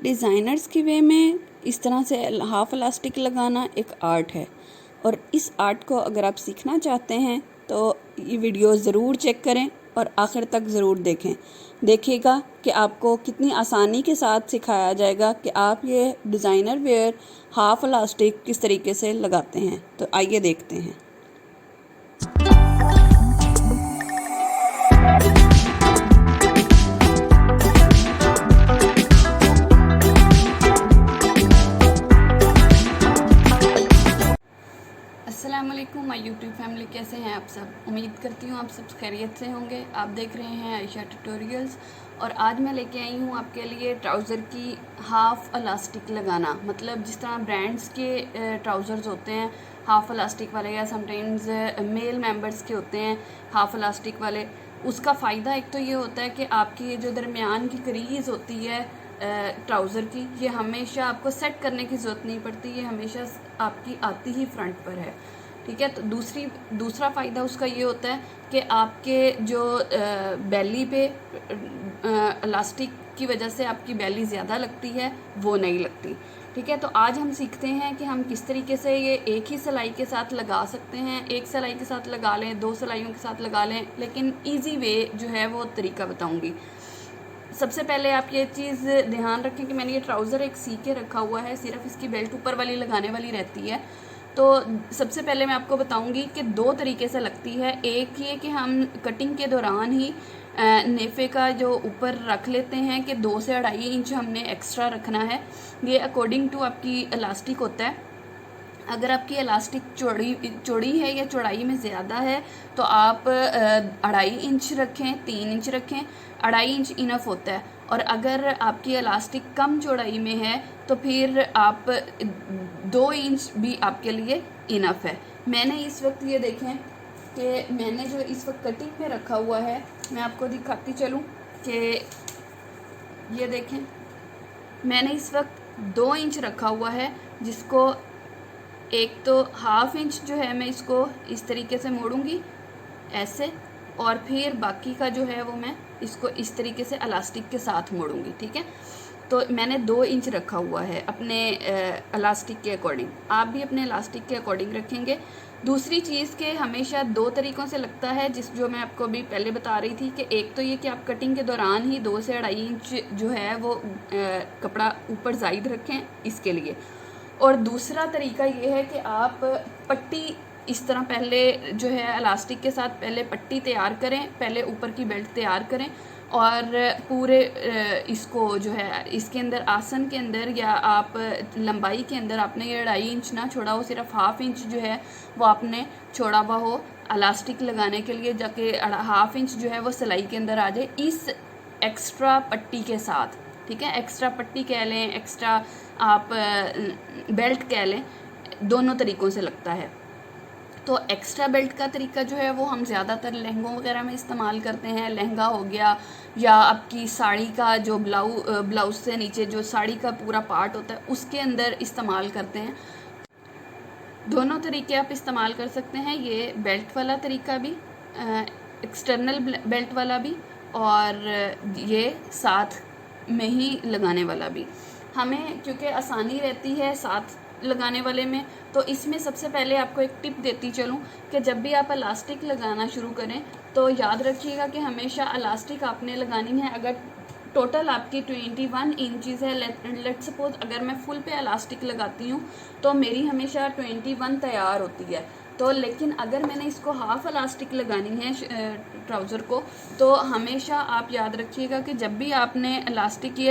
Designers की वे में इस तरह से हाफ इलास्टिक लगाना एक आर्ट है, और इस आर्ट को अगर आप सीखना चाहते हैं तो ये वीडियो ज़रूर चेक करें और आखिर तक ज़रूर देखें। देखिएगा कि आपको कितनी आसानी के साथ सिखाया जाएगा कि आप ये डिज़ाइनर वेयर हाफ इलास्टिक किस तरीके से लगाते हैं। तो आइए देखते हैं। अस्सलामुअलैकुम माय यूट्यूब फैमिली, कैसे हैं आप सब। उम्मीद करती हूँ आप सब खैरियत से होंगे। आप देख रहे हैं आयशा ट्यूटोरियल्स, और आज मैं लेके आई हूँ आपके लिए ट्राउज़र की हाफ़ इलास्टिक लगाना। मतलब जिस तरह ब्रांड्स के ट्राउज़र्स होते हैं हाफ़ इलास्टिक वाले, या समटाइम्स मेल मेंबर्स के होते हैं हाफ़ इलास्टिक वाले, उसका फ़ायदा एक तो ये होता है कि आपकी ये जो दरमियान की क्रीज़ होती है ट्राउज़र की, ये हमेशा आपको सेट करने की ज़रूरत नहीं पड़ती, ये हमेशा आपकी आती ही फ्रंट पर है। ठीक है। तो दूसरा फ़ायदा उसका ये होता है कि आपके जो बेली पे इलास्टिक की वजह से आपकी बेली ज़्यादा लगती है, वो नहीं लगती। ठीक है। तो आज हम सीखते हैं कि हम किस तरीके से ये एक ही सिलाई के साथ लगा सकते हैं। एक सिलाई के साथ लगा लें, दो सिलाइयों के साथ लगा लें, लेकिन ईजी वे जो है वो तरीका बताऊँगी। सबसे पहले आप ये चीज़ ध्यान रखें कि मैंने ये ट्राउज़र एक सी के रखा हुआ है, सिर्फ इसकी बेल्ट ऊपर वाली लगाने वाली रहती है। तो सबसे पहले मैं आपको बताऊंगी कि दो तरीके से लगती है। एक ये कि हम कटिंग के दौरान ही नेफे का जो ऊपर रख लेते हैं कि 2 से 2.5 इंच हमने एक्स्ट्रा रखना है। ये अकॉर्डिंग टू आपकी इलास्टिक होता है। अगर आपकी इलास्टिक चौड़ी है या चौड़ाई में ज़्यादा है तो आप 2.5 इंच रखें, 3 इंच रखें, 2.5 इंच इनफ होता है। और अगर आपकी इलास्टिक कम चौड़ाई में है तो फिर आप 2 इंच भी आपके लिए इनफ है। मैंने इस वक्त ये देखें कि मैंने जो इस वक्त कटिंग में रखा हुआ है, मैं आपको दिखाती चलूँ कि ये देखें, मैंने इस वक्त 2 इंच रखा हुआ है, जिसको एक तो 1/2 इंच जो है मैं इसको इस तरीके से मोड़ूंगी ऐसे, और फिर बाकी का जो है वो मैं इसको इस तरीके से इलास्टिक के साथ मोड़ूंगी। ठीक है। तो मैंने 2 इंच रखा हुआ है अपने इलास्टिक के अकॉर्डिंग। आप भी अपने इलास्टिक के अकॉर्डिंग रखेंगे। दूसरी चीज़ के हमेशा 2 तरीक़ों से लगता है, जो मैं आपको अभी पहले बता रही थी कि एक तो ये कि आप कटिंग के दौरान ही 2 से 2.5 इंच जो है वो कपड़ा ऊपर ज़ायद रखें इसके लिए। और दूसरा तरीका ये है कि आप पट्टी इस तरह पहले जो है इलास्टिक के साथ पहले पट्टी तैयार करें, पहले ऊपर की बेल्ट तैयार करें, और पूरे इसको जो है इसके अंदर आसन के अंदर या आप लंबाई के अंदर आपने ये 2.5 इंच ना छोड़ा हो, सिर्फ 1/2 इंच जो है वो आपने छोड़ा हुआ हो इलास्टिक लगाने के लिए, जाके 1/2 इंच जो है वो सिलाई के अंदर आ जाए इस एक्स्ट्रा पट्टी के साथ। ठीक है। एक्स्ट्रा पट्टी कह लें, एक्स्ट्रा आप बेल्ट कह लें, दोनों तरीक़ों से लगता है। तो एक्स्ट्रा बेल्ट का तरीका जो है वो हम ज़्यादातर लहंगों वगैरह में इस्तेमाल करते हैं। लहंगा हो गया, या आपकी साड़ी का जो ब्लाउज़ से नीचे जो साड़ी का पूरा पार्ट होता है उसके अंदर इस्तेमाल करते हैं। दोनों तरीके आप इस्तेमाल कर सकते हैं, ये बेल्ट वाला तरीका भी, एक्सटर्नल बेल्ट वाला भी, और ये साथ में ही लगाने वाला भी। हमें क्योंकि आसानी रहती है साथ लगाने वाले में, तो इसमें सबसे पहले आपको एक टिप देती चलूँ कि जब भी आप इलास्टिक लगाना शुरू करें तो याद रखिएगा कि हमेशा इलास्टिक आपने लगानी है। अगर टोटल आपकी 21 इंचज़ है, लेट सपोज अगर मैं फुल पे इलास्टिक लगाती हूँ तो मेरी हमेशा 21 तैयार होती है। तो लेकिन अगर मैंने इसको हाफ इलास्टिक लगानी है ट्राउज़र को, तो हमेशा आप याद रखिएगा कि जब भी आपने इलास्टिक, ये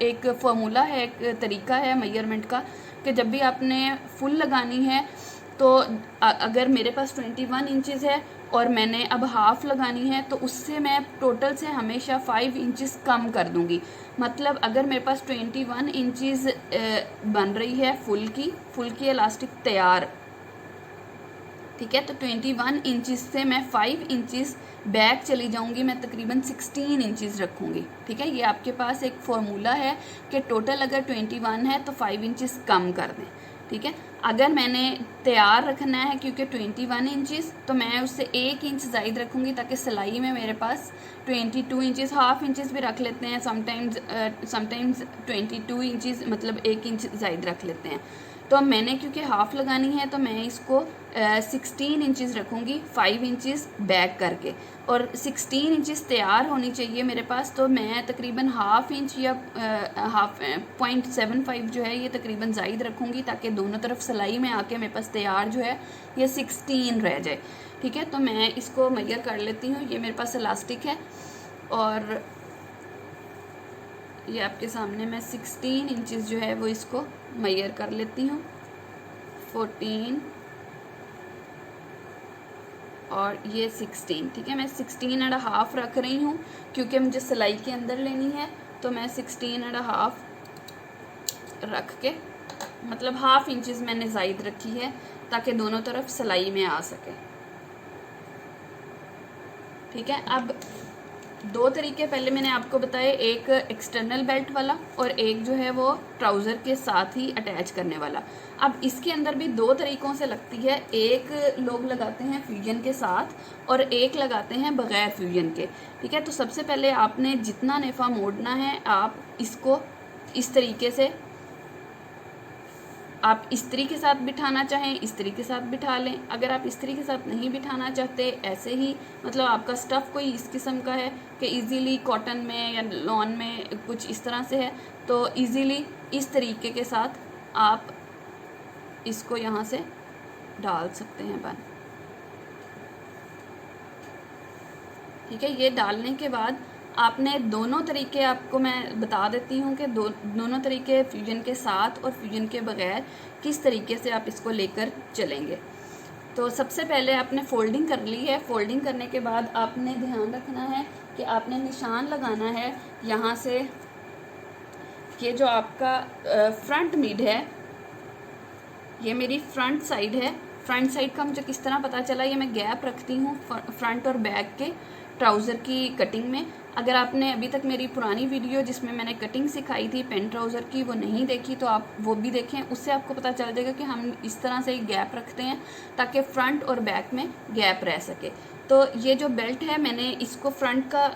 एक फार्मूला है, एक तरीका है मेजरमेंट का, कि जब भी आपने फुल लगानी है तो अगर मेरे पास 21 इंचज़ है और मैंने अब हाफ़ लगानी है तो उससे मैं टोटल से हमेशा 5 इंचज़ कम कर दूंगी। मतलब अगर मेरे पास 21 इंचज़ बन रही है फुल की इलास्टिक तैयार, ठीक है, तो 21 इंचज़ से मैं 5 इंचज़ बैक चली जाऊंगी, मैं तकरीबन 16 इंचज़ रखूंगी। ठीक है। ये आपके पास एक फार्मूला है कि टोटल अगर 21 है तो 5 इंचज़ कम कर दें। ठीक है। अगर मैंने तैयार रखना है क्योंकि 21 इंचज़, तो मैं उससे 1 इंच ज़ायद रखूँगी ताकि सिलाई में मेरे पास 22 इंचज़, हाफ इंचज़ भी रख लेते हैं समटाइम्स 22 इंचज़, मतलब 1 इंच ज़ायद रख लेते हैं। तो अब मैंने क्योंकि हाफ़ लगानी है तो मैं इसको 16 इंचज़ रखूँगी, 5 इंचज़ बैक करके, और 16 इंचज़ तैयार होनी चाहिए मेरे पास। तो मैं तकरीबन हाफ़ इंच या हाफ 0.75 जो है ये तकरीबन ज़ायद रखूँगी ताकि दोनों तरफ सिलाई में आके मेरे पास तैयार जो है ये 16 रह जाए। ठीक है, तो मैं इसको मेजर कर लेती हूँ। ये मेरे पास इलास्टिक है और ये आपके सामने मैं 16 इंचज़ जो है वो इसको मेजर कर लेती हूँ। 14 और ये 16। ठीक है, मैं 16.5 रख रही हूँ क्योंकि मुझे सिलाई के अंदर लेनी है, तो मैं 16.5 रख के, मतलब हाफ इंचज़ मैंने ज़ायद रखी है ताकि दोनों तरफ सिलाई में आ सके। ठीक है, अब 2 तरीके पहले मैंने आपको बताए, एक एक्सटर्नल बेल्ट वाला और एक जो है वो ट्राउज़र के साथ ही अटैच करने वाला। अब इसके अंदर भी 2 तरीक़ों से लगती है, एक लोग लगाते हैं फ्यूजन के साथ और एक लगाते हैं बग़ैर फ्यूजन के। ठीक है, तो सबसे पहले आपने जितना नेफ़ा मोड़ना है आप इसको इस तरीके से, आप इस्त्री के साथ बिठाना चाहें इस्त्री के साथ बिठा लें। अगर आप इस्त्री के साथ नहीं बिठाना चाहते, ऐसे ही मतलब आपका स्टफ़ कोई इस किस्म का है कि इजीली कॉटन में या लॉन में कुछ इस तरह से है, तो इजीली इस तरीके के साथ आप इसको यहाँ से डाल सकते हैं बन। ठीक है, ये डालने के बाद आपने दोनों तरीके, आपको मैं बता देती हूँ कि दोनों तरीके फ्यूजन के साथ और फ्यूजन के बग़ैर किस तरीके से आप इसको लेकर चलेंगे। तो सबसे पहले आपने फ़ोल्डिंग कर ली है। फ़ोल्डिंग करने के बाद आपने ध्यान रखना है कि आपने निशान लगाना है यहाँ से, ये जो आपका फ्रंट मिड है, ये मेरी फ्रंट साइड है। फ्रंट साइड का मुझे किस तरह पता चला, ये मैं गैप रखती हूँ फ्रंट और बैक के ट्राउज़र की कटिंग में। अगर आपने अभी तक मेरी पुरानी वीडियो जिसमें मैंने कटिंग सिखाई थी पेंट ट्राउज़र की वो नहीं देखी, तो आप वो भी देखें, उससे आपको पता चल जाएगा कि हम इस तरह से गैप रखते हैं ताकि फ्रंट और बैक में गैप रह सके। तो ये जो बेल्ट है मैंने इसको फ्रंट का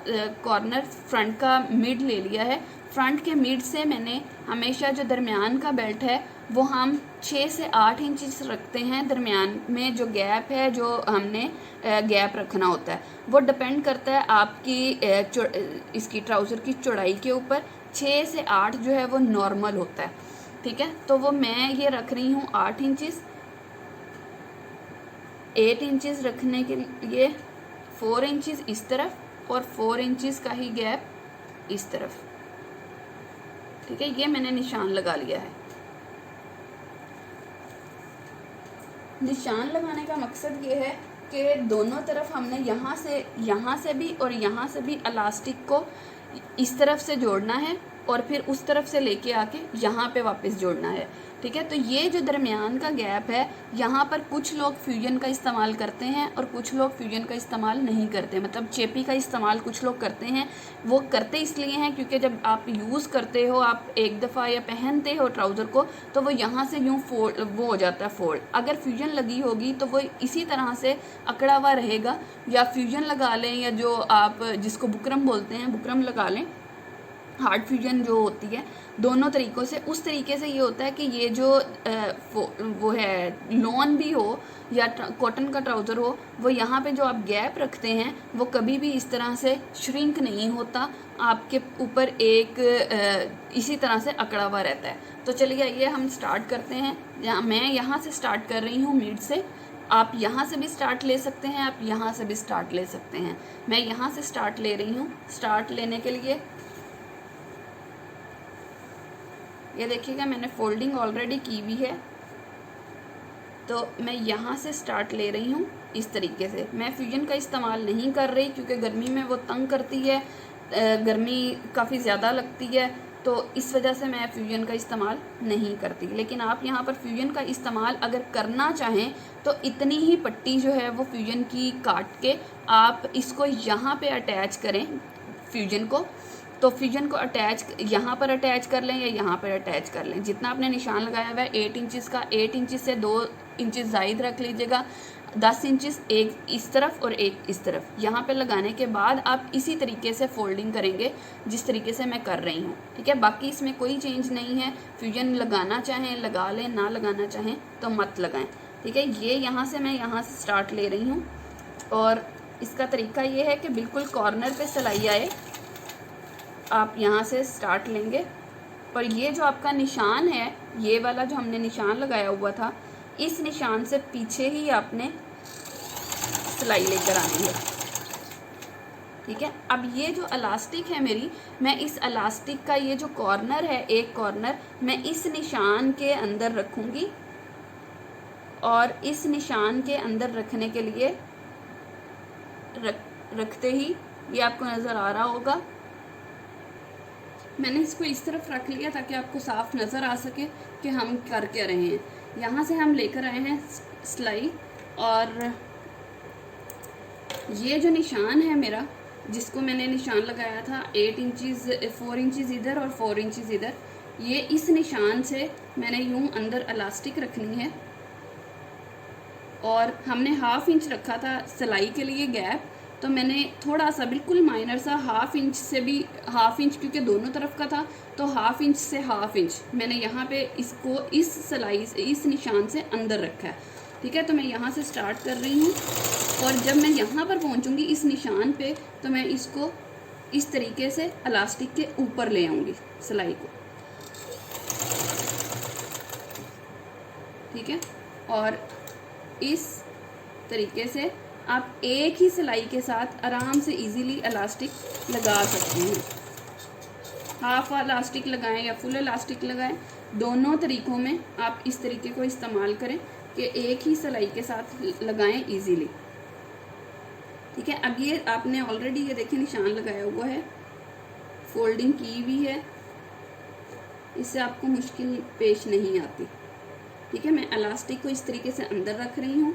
कॉर्नर, फ्रंट का मिड ले लिया है। फ्रंट के मिड से मैंने हमेशा जो दरमियान का बेल्ट है वो हम 6 से 8 इंच रखते हैं। दरमियान में जो गैप है, जो हमने गैप रखना होता है, वो डिपेंड करता है आपकी इसकी ट्राउज़र की चौड़ाई के ऊपर। 6 से 8 जो है वो नॉर्मल होता है। ठीक है, तो वो मैं ये रख रही हूँ 8 इंचज़। 8 इंचज़ रखने के लिए 4 इंचज़ इस तरफ और 4 इंचज़ का ही गैप इस तरफ। ठीक है, ये मैंने निशान लगा लिया है। निशान लगाने का मकसद ये है कि दोनों तरफ हमने यहाँ से भी और यहाँ से भी इलास्टिक को इस तरफ से जोड़ना है और फिर उस तरफ से लेके आके यहाँ पे वापस जोड़ना है। ठीक है, तो ये जो दरमियान का गैप है, यहाँ पर कुछ लोग फ्यूजन का इस्तेमाल करते हैं और कुछ लोग फ्यूजन का इस्तेमाल नहीं करते, मतलब चेपी का इस्तेमाल कुछ लोग करते हैं। वो करते इसलिए हैं क्योंकि जब आप यूज़ करते हो, आप एक दफ़ा या पहनते हो ट्राउज़र को, तो वो यहाँ से यूँ वो हो जाता है फोल्ड। अगर फ्यूजन लगी होगी तो वो इसी तरह से अकड़ा हुआ रहेगा। या फ्यूजन लगा लें, या जो आप जिसको बुकरम बोलते हैं, बुकरम लगा लें, हार्ड फ्यूजन जो होती है, दोनों तरीक़ों से। उस तरीके से ये होता है कि ये जो वो है लॉन भी हो या कॉटन का ट्राउज़र हो, वो यहाँ पे जो आप गैप रखते हैं वो कभी भी इस तरह से श्रिंक नहीं होता, आपके ऊपर एक इसी तरह से अकड़ा हुआ रहता है। तो चलिए आइए हम स्टार्ट करते हैं। मैं यहाँ से स्टार्ट कर रही हूँ मिड से। आप यहाँ से भी स्टार्ट ले सकते हैं, आप यहाँ से भी स्टार्ट ले सकते हैं। मैं यहाँ से स्टार्ट ले रही हूँ। स्टार्ट लेने के लिए ये देखिएगा मैंने फोल्डिंग ऑलरेडी की हुई है, तो मैं यहाँ से स्टार्ट ले रही हूँ इस तरीके से। मैं फ्यूजन का इस्तेमाल नहीं कर रही क्योंकि गर्मी में वो तंग करती है, गर्मी काफ़ी ज़्यादा लगती है, तो इस वजह से मैं फ्यूजन का इस्तेमाल नहीं करती। लेकिन आप यहाँ पर फ्यूजन का इस्तेमाल अगर करना चाहें तो इतनी ही पट्टी जो है वो फ्यूजन की काट के आप इसको यहाँ पे अटैच करें फ्यूजन को, तो फ्यूजन को अटैच यहाँ पर अटैच कर लें या यहाँ पर अटैच कर लें। जितना आपने निशान लगाया हुआ है 8 इंचज़ का, 8 इंचज़ से 2 इंचज़ ज़ायद रख लीजिएगा, 10 इंचज़ एक इस तरफ और एक इस तरफ। यहाँ पे लगाने के बाद आप इसी तरीके से फोल्डिंग करेंगे जिस तरीके से मैं कर रही हूँ, ठीक है। बाकी इसमें कोई चेंज नहीं है। फ्यूजन लगाना चाहें लगा लें, ना लगाना चाहें तो मत लगाएं, ठीक है। ये यहाँ से मैं यहाँ से स्टार्ट ले रही हूँ और इसका तरीका ये है कि बिल्कुल कॉर्नर पे सिलाई आए, आप यहाँ से स्टार्ट लेंगे और ये जो आपका निशान है, ये वाला जो हमने निशान लगाया हुआ था, इस निशान से पीछे ही आपने सिलाई लेकर आनी है, ठीक है। अब ये जो इलास्टिक है मेरी, मैं इस इलास्टिक का ये जो कॉर्नर है, एक कॉर्नर मैं इस निशान के अंदर रखूँगी और इस निशान के अंदर रखने के लिए रखते ही ये आपको नज़र आ रहा होगा, मैंने इसको इस तरफ रख लिया ताकि आपको साफ नज़र आ सके कि हम कर क्या रहे हैं। यहाँ से हम लेकर आए हैं सिलाई और ये जो निशान है मेरा, जिसको मैंने निशान लगाया था 8 इंचज़ 4 इंचज़ इधर और 4 इंचज़ इधर, ये इस निशान से मैंने यूँ अंदर इलास्टिक रखनी है और हमने 1/2 इंच रखा था सिलाई के लिए गैप, तो मैंने थोड़ा सा बिल्कुल माइनर सा 1/2 इंच से भी 1/2 इंच, क्योंकि दोनों तरफ का था तो 1/2 इंच से 1/2 इंच मैंने यहाँ पे इसको इस सिलाई से इस निशान से अंदर रखा है, ठीक है। तो मैं यहाँ से स्टार्ट कर रही हूँ और जब मैं यहाँ पर पहुँचूँगी इस निशान पे, तो मैं इसको इस तरीके से इलास्टिक के ऊपर ले आऊँगी सिलाई को, ठीक है। और इस तरीके से आप एक ही सिलाई के साथ आराम से इजीली इलास्टिक लगा सकते हैं। हाफ इलास्टिक लगाएं या फुल इलास्टिक लगाएं, दोनों तरीक़ों में आप इस तरीके को इस्तेमाल करें कि एक ही सिलाई के साथ लगाएं इजीली, ठीक है। अब ये आपने ऑलरेडी ये देखिए निशान लगाया हुआ है, फोल्डिंग की हुई है, इससे आपको मुश्किल पेश नहीं आती, ठीक है। मैं इलास्टिक को इस तरीके से अंदर रख रही हूँ।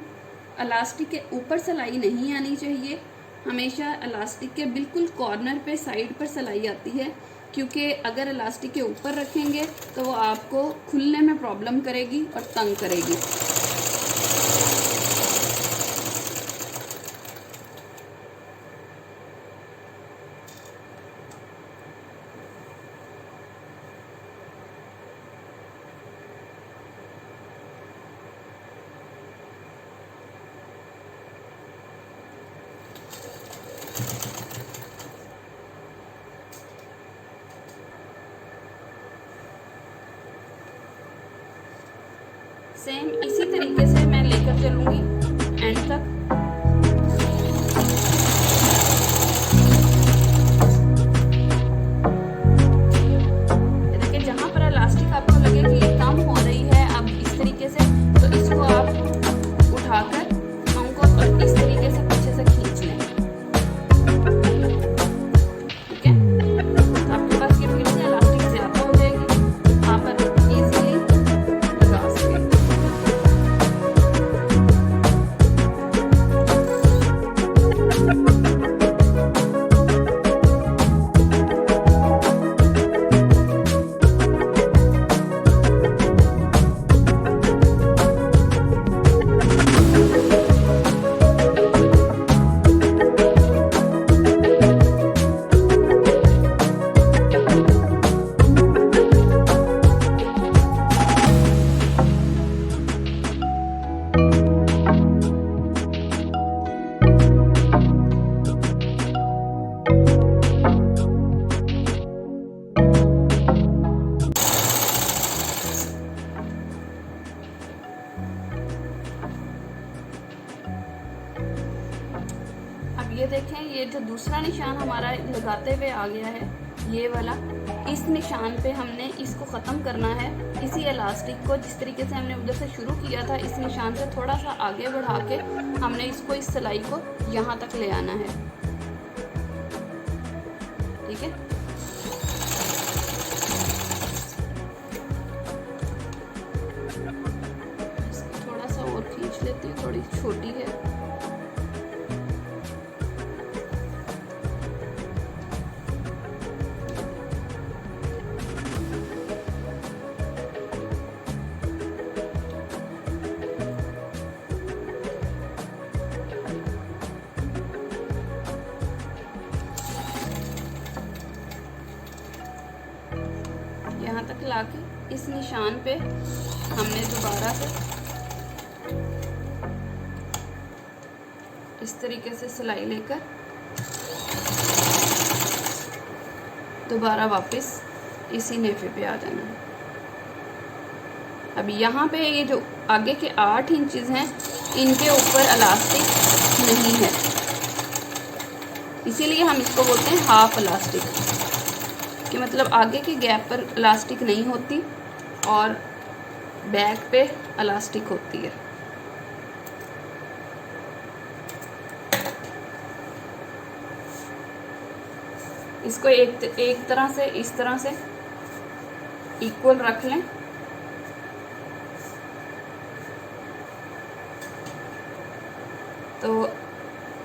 इलास्टिक के ऊपर सिलाई नहीं आनी चाहिए, हमेशा इलास्टिक के बिल्कुल कॉर्नर पे साइड पर सिलाई आती है, क्योंकि अगर इलास्टिक के ऊपर रखेंगे तो वो आपको खुलने में प्रॉब्लम करेगी और तंग करेगी। सेम इसी तरीके से मैं लेकर चलूँगी एंड तक। देखिए जहाँ पर इलास्टिक आपको लगे कि ये कम हो रही है, अब इस तरीके से, तो इसको आप उठाकर हमको इस तरीके से पीछे से खींच लें, ठीक है। तो आपके पास ये फिर से इलास्टिक ज़्यादा हो जाएगी, आप इजीली लगा सकें। ये देखें, ये जो दूसरा निशान हमारा लगाते हुए आ गया है, ये वाला, इस निशान पे हमने इसको ख़त्म करना है। इसी इलास्टिक को जिस तरीके से हमने उधर से शुरू किया था, इस निशान से थोड़ा सा आगे बढ़ा के हमने इसको, इस सिलाई को यहाँ तक ले आना है, ठीक है। इसको थोड़ा सा और खींच लेती हूँ, थोड़ी छोटी है। चला के इस निशान पे हमने दोबारा से इस तरीके से सिलाई लेकर दोबारा वापस इसी नेफे पे आ जाना है। अब यहाँ पे ये जो आगे के 8 इंचेस हैं इनके ऊपर इलास्टिक नहीं है, इसीलिए हम इसको बोलते हैं हाफ इलास्टिक, कि मतलब आगे के गैप पर इलास्टिक नहीं होती और बैक पे इलास्टिक होती है। इसको एक तरह से इस तरह से इक्वल रख लें। तो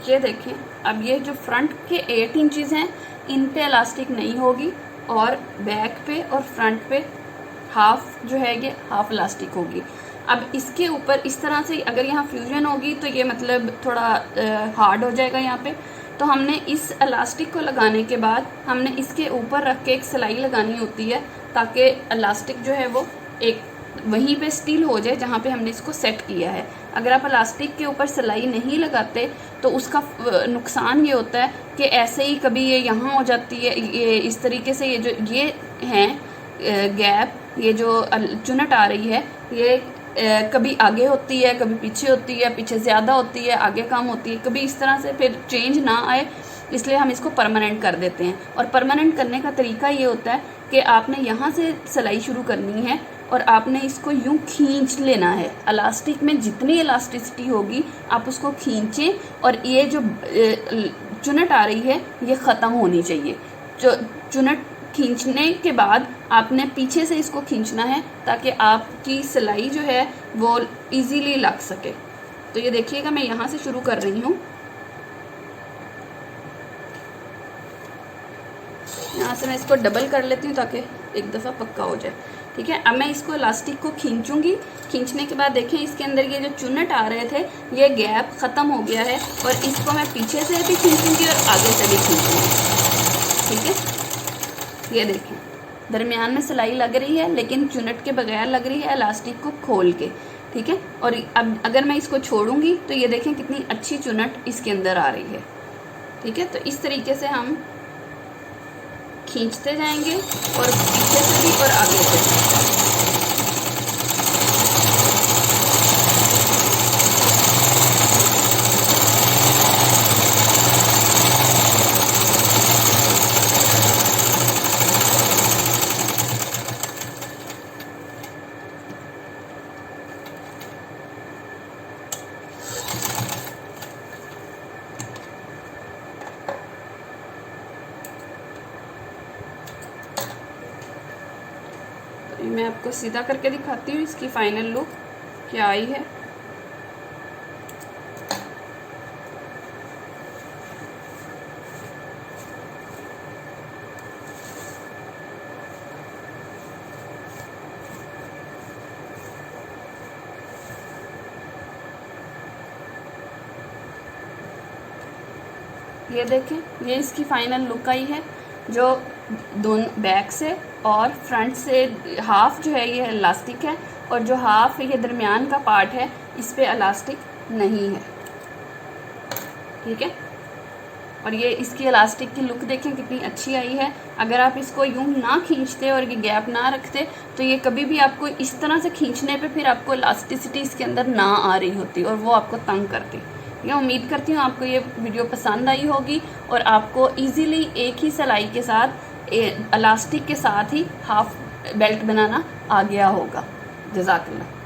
ये देखें, अब ये जो फ्रंट के 8 इंचेस हैं इन पे इलास्टिक नहीं होगी और बैक पे और फ्रंट पे हाफ जो है ये हाफ इलास्टिक होगी। अब इसके ऊपर इस तरह से अगर यहाँ फ्यूजन होगी तो ये मतलब थोड़ा हार्ड हो जाएगा यहाँ पे। तो हमने इस इलास्टिक को लगाने के बाद हमने इसके ऊपर रख के एक सिलाई लगानी होती है ताकि इलास्टिक जो है वो एक वहीं पे स्टिल हो जाए जहाँ पे हमने इसको सेट किया है। अगर आप इलास्टिक के ऊपर सिलाई नहीं लगाते तो उसका नुकसान ये होता है कि ऐसे ही कभी ये यहाँ हो जाती है, ये इस तरीके से ये जो ये हैं गैप, ये जो चुनट आ रही है ये कभी आगे होती है, कभी पीछे होती है, पीछे ज़्यादा होती है, आगे कम होती है, कभी इस तरह से फिर चेंज ना आए, इसलिए हम इसको परमानेंट कर देते हैं। और परमानेंट करने का तरीका ये होता है कि आपने यहाँ से सिलाई शुरू करनी है और आपने इसको यूँ खींच लेना है। इलास्टिक में जितनी इलास्टिसिटी होगी आप उसको खींचें और ये जो चुनट आ रही है ये ख़त्म होनी चाहिए। जो चुनट खींचने के बाद आपने पीछे से इसको खींचना है ताकि आपकी सिलाई जो है वो इजीली लग सके। तो ये देखिएगा, मैं यहाँ से शुरू कर रही हूँ, यहाँ से मैं इसको डबल कर लेती हूँ ताकि एक दफ़ा पक्का हो जाए। ठीक है, अब मैं इसको इलास्टिक को खींचूंगी। खींचने के बाद देखें इसके अंदर ये जो चुनट आ रहे थे ये गैप ख़त्म हो गया है और इसको मैं पीछे से भी खींचूंगी और आगे से भी खींचूंगी। ठीक है, ये देखें दरमियान में सिलाई लग रही है लेकिन चुनट के बगैर लग रही है इलास्टिक को खोल के। ठीक है, और अब अगर मैं इसको छोड़ूंगी तो ये देखें कितनी अच्छी चुनट इसके अंदर आ रही है। ठीक है, तो इस तरीके से हम खींचते जाएंगे और पीछे से भी और आगे से भी। मैं आपको सीधा करके दिखाती हूँ इसकी फाइनल लुक क्या आई है। ये देखें, ये इसकी फाइनल लुक आई है। जो दोनों बैक से और फ्रंट से हाफ जो है ये इलास्टिक है और जो हाफ ये दरमियान का पार्ट है इस पे इलास्टिक नहीं है। ठीक है, और ये इसकी इलास्टिक की लुक देखें कितनी अच्छी आई है। अगर आप इसको यूं ना खींचते और ये गैप ना रखते तो ये कभी भी आपको इस तरह से खींचने पे फिर आपको इलास्टिसिटी इसके अंदर ना आ रही होती और वो आपको तंग करती। मैं उम्मीद करती हूँ आपको ये वीडियो पसंद आई होगी और आपको इजीली एक ही सिलाई के साथ इलास्टिक के साथ ही हाफ बेल्ट बनाना आ गया होगा। जज़ाकल्लाह।